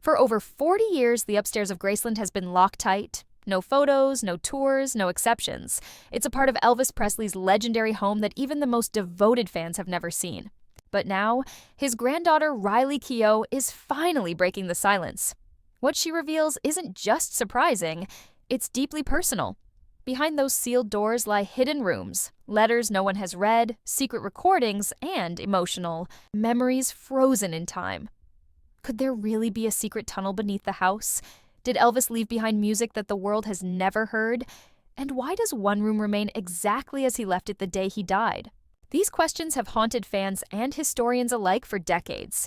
For over 40 years, the upstairs of Graceland has been locked tight. No photos, no tours, no exceptions. It's a part of Elvis Presley's legendary home that even the most devoted fans have never seen. But now, his granddaughter Riley Keough is finally breaking the silence. What she reveals isn't just surprising, it's deeply personal. Behind those sealed doors lie hidden rooms, letters no one has read, secret recordings, and emotional memories frozen in time. Could there really be a secret tunnel beneath the house? Did Elvis leave behind music that the world has never heard? And why does one room remain exactly as he left it the day he died? These questions have haunted fans and historians alike for decades.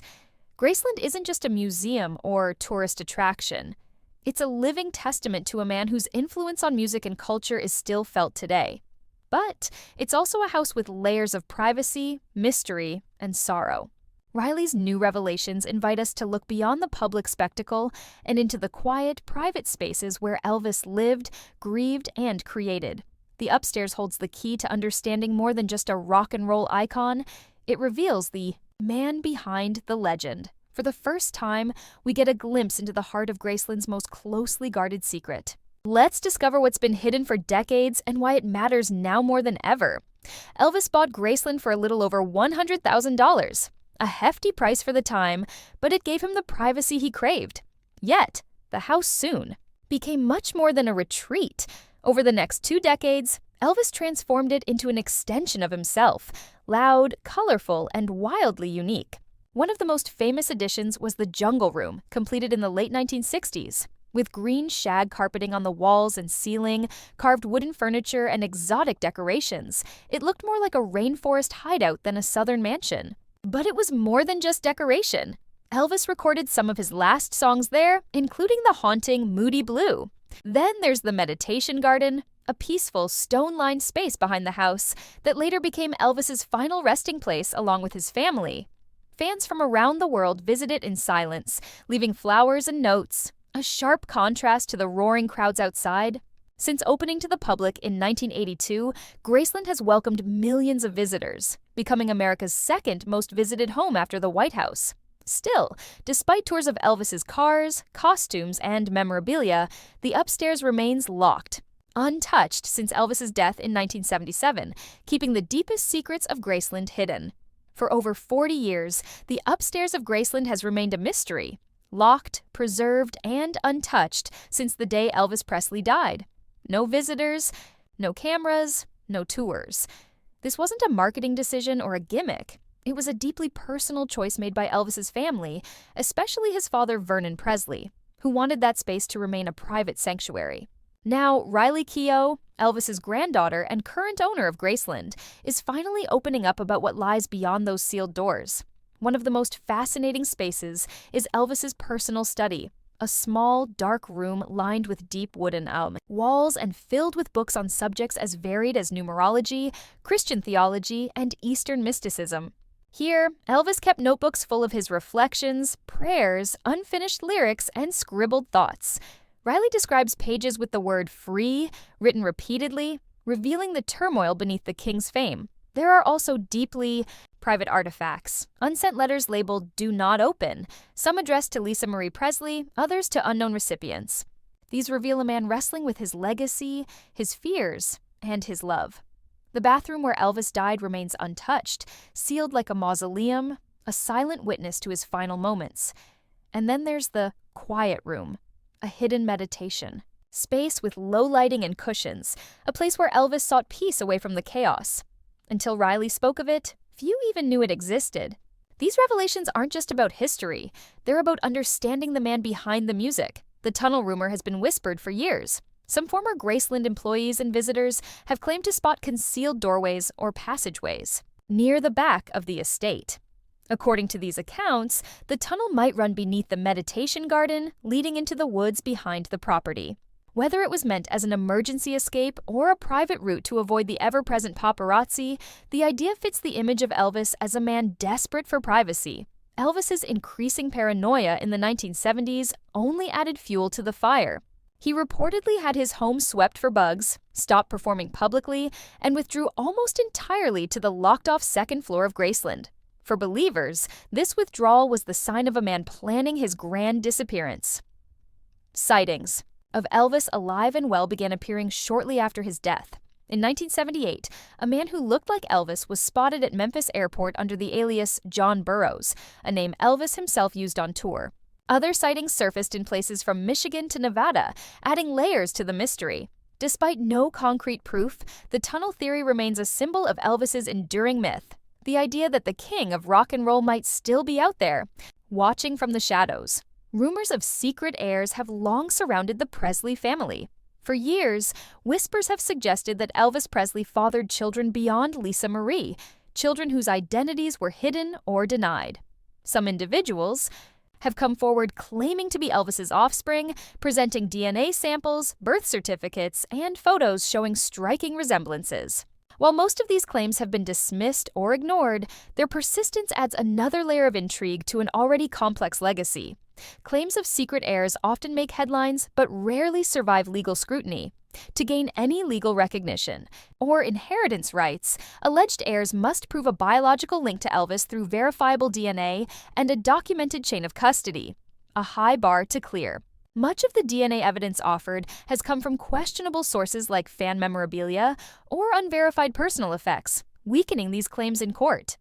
Graceland isn't just a museum or tourist attraction. It's a living testament to a man whose influence on music and culture is still felt today. But it's also a house with layers of privacy, mystery, and sorrow. Riley's new revelations invite us to look beyond the public spectacle and into the quiet, private spaces where Elvis lived, grieved, and created. The upstairs holds the key to understanding more than just a rock and roll icon. It reveals the man behind the legend. For the first time, we get a glimpse into the heart of Graceland's most closely guarded secret. Let's discover what's been hidden for decades and why it matters now more than ever. Elvis bought Graceland for a little over $100,000. A hefty price for the time, but it gave him the privacy he craved. Yet, the house soon became much more than a retreat. Over the next 2 decades, Elvis transformed it into an extension of himself, loud, colorful, and wildly unique. One of the most famous additions was the Jungle Room, completed in the late 1960s. With green shag carpeting on the walls and ceiling, carved wooden furniture, and exotic decorations, it looked more like a rainforest hideout than a southern mansion. But it was more than just decoration. Elvis recorded some of his last songs there, including the haunting Moody Blue. Then there's the Meditation Garden, a peaceful, stone-lined space behind the house that later became Elvis's final resting place along with his family. Fans from around the world visit it in silence, leaving flowers and notes, a sharp contrast to the roaring crowds outside. Since opening to the public in 1982, Graceland has welcomed millions of visitors, becoming America's second most visited home after the White House. Still, despite tours of Elvis's cars, costumes, and memorabilia, the upstairs remains locked, untouched since Elvis's death in 1977, keeping the deepest secrets of Graceland hidden. For over 40 years, the upstairs of Graceland has remained a mystery, locked, preserved, and untouched since the day Elvis Presley died. No visitors, no cameras, no tours. This wasn't a marketing decision or a gimmick. It was a deeply personal choice made by Elvis's family, especially his father Vernon Presley, who wanted that space to remain a private sanctuary. Now, Riley Keough, Elvis's granddaughter and current owner of Graceland, is finally opening up about what lies beyond those sealed doors. One of the most fascinating spaces is Elvis's personal study, a small, dark room lined with deep wooden walls and filled with books on subjects as varied as numerology, Christian theology, and Eastern mysticism. Here, Elvis kept notebooks full of his reflections, prayers, unfinished lyrics, and scribbled thoughts. Riley describes pages with the word free written repeatedly, revealing the turmoil beneath the king's fame. There are also deeply private artifacts, unsent letters labeled "Do Not Open," some addressed to Lisa Marie Presley, others to unknown recipients. These reveal a man wrestling with his legacy, his fears, and his love. The bathroom where Elvis died remains untouched, sealed like a mausoleum, a silent witness to his final moments. And then there's the quiet room, a hidden meditation. Space with low lighting and cushions, a place where Elvis sought peace away from the chaos. Until Riley spoke of it, few even knew it existed. These revelations aren't just about history, they're about understanding the man behind the music. The tunnel rumor has been whispered for years. Some former Graceland employees and visitors have claimed to spot concealed doorways or passageways near the back of the estate. According to these accounts, the tunnel might run beneath the meditation garden, leading into the woods behind the property. Whether it was meant as an emergency escape or a private route to avoid the ever-present paparazzi, the idea fits the image of Elvis as a man desperate for privacy. Elvis's increasing paranoia in the 1970s only added fuel to the fire. He reportedly had his home swept for bugs, stopped performing publicly, and withdrew almost entirely to the locked-off second floor of Graceland. For believers, this withdrawal was the sign of a man planning his grand disappearance. Sightings of Elvis alive and well began appearing shortly after his death. In 1978, a man who looked like Elvis was spotted at Memphis Airport under the alias John Burroughs, a name Elvis himself used on tour. Other sightings surfaced in places from Michigan to Nevada, adding layers to the mystery. Despite no concrete proof, the tunnel theory remains a symbol of Elvis's enduring myth. The idea that the king of rock and roll might still be out there, watching from the shadows. Rumors of secret heirs have long surrounded the Presley family. For years, whispers have suggested that Elvis Presley fathered children beyond Lisa Marie, children whose identities were hidden or denied. Some individuals have come forward claiming to be Elvis's offspring, presenting DNA samples, birth certificates, and photos showing striking resemblances. While most of these claims have been dismissed or ignored, their persistence adds another layer of intrigue to an already complex legacy. Claims of secret heirs often make headlines but rarely survive legal scrutiny. To gain any legal recognition or inheritance rights, alleged heirs must prove a biological link to Elvis through verifiable DNA and a documented chain of custody, a high bar to clear. Much of the DNA evidence offered has come from questionable sources like fan memorabilia or unverified personal effects, weakening these claims in court.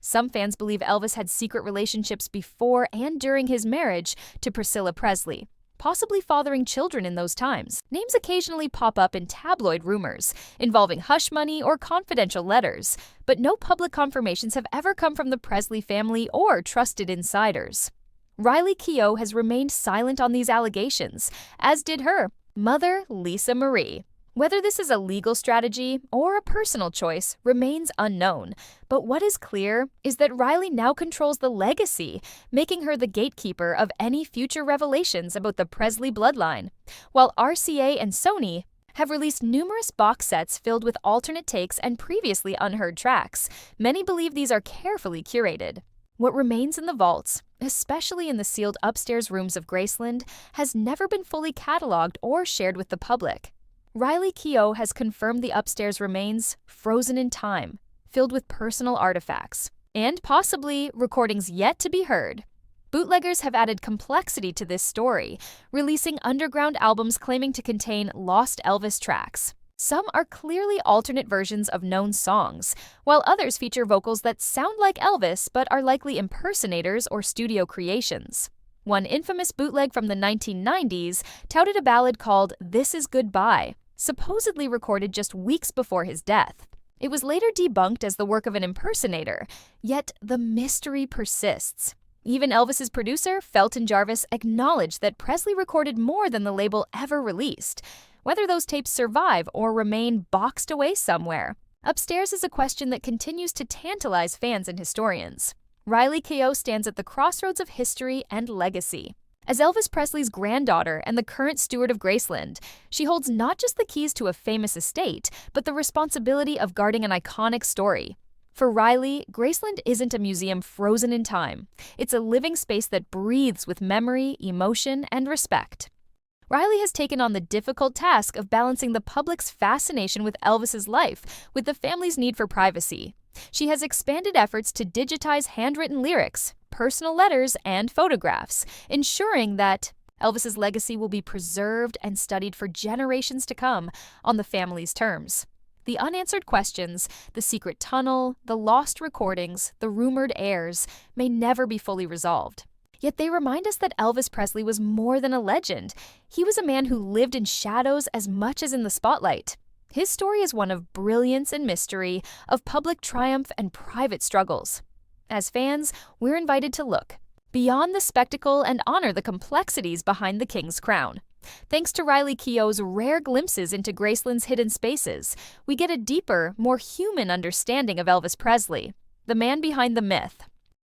Some fans believe Elvis had secret relationships before and during his marriage to Priscilla Presley, possibly fathering children in those times. Names occasionally pop up in tabloid rumors involving hush money or confidential letters, but no public confirmations have ever come from the Presley family or trusted insiders. Riley Keough has remained silent on these allegations, as did her mother, Lisa Marie. Whether this is a legal strategy or a personal choice remains unknown, but what is clear is that Riley now controls the legacy, making her the gatekeeper of any future revelations about the Presley bloodline. While RCA and Sony have released numerous box sets filled with alternate takes and previously unheard tracks, many believe these are carefully curated. What remains in the vaults, especially in the sealed upstairs rooms of Graceland, has never been fully cataloged or shared with the public. Riley Keough has confirmed the upstairs remains frozen in time, filled with personal artifacts, and possibly recordings yet to be heard. Bootleggers have added complexity to this story, releasing underground albums claiming to contain lost Elvis tracks. Some are clearly alternate versions of known songs, while others feature vocals that sound like Elvis but are likely impersonators or studio creations. One infamous bootleg from the 1990s touted a ballad called "This Is Goodbye," supposedly recorded just weeks before his death. It was later debunked as the work of an impersonator, yet the mystery persists. Even Elvis's producer, Felton Jarvis, acknowledged that Presley recorded more than the label ever released. Whether those tapes survive or remain boxed away somewhere, upstairs is a question that continues to tantalize fans and historians. Riley Keough stands at the crossroads of history and legacy. As Elvis Presley's granddaughter and the current steward of Graceland, she holds not just the keys to a famous estate, but the responsibility of guarding an iconic story. For Riley, Graceland isn't a museum frozen in time. It's a living space that breathes with memory, emotion, and respect. Riley has taken on the difficult task of balancing the public's fascination with Elvis's life with the family's need for privacy. She has expanded efforts to digitize handwritten lyrics, personal letters, and photographs, ensuring that Elvis's legacy will be preserved and studied for generations to come on the family's terms. The unanswered questions, the secret tunnel, the lost recordings, the rumored heirs, may never be fully resolved. Yet they remind us that Elvis Presley was more than a legend. He was a man who lived in shadows as much as in the spotlight. His story is one of brilliance and mystery, of public triumph and private struggles. As fans, we're invited to look beyond the spectacle and honor the complexities behind the king's crown. Thanks to Riley Keough's rare glimpses into Graceland's hidden spaces, we get a deeper, more human understanding of Elvis Presley, the man behind the myth.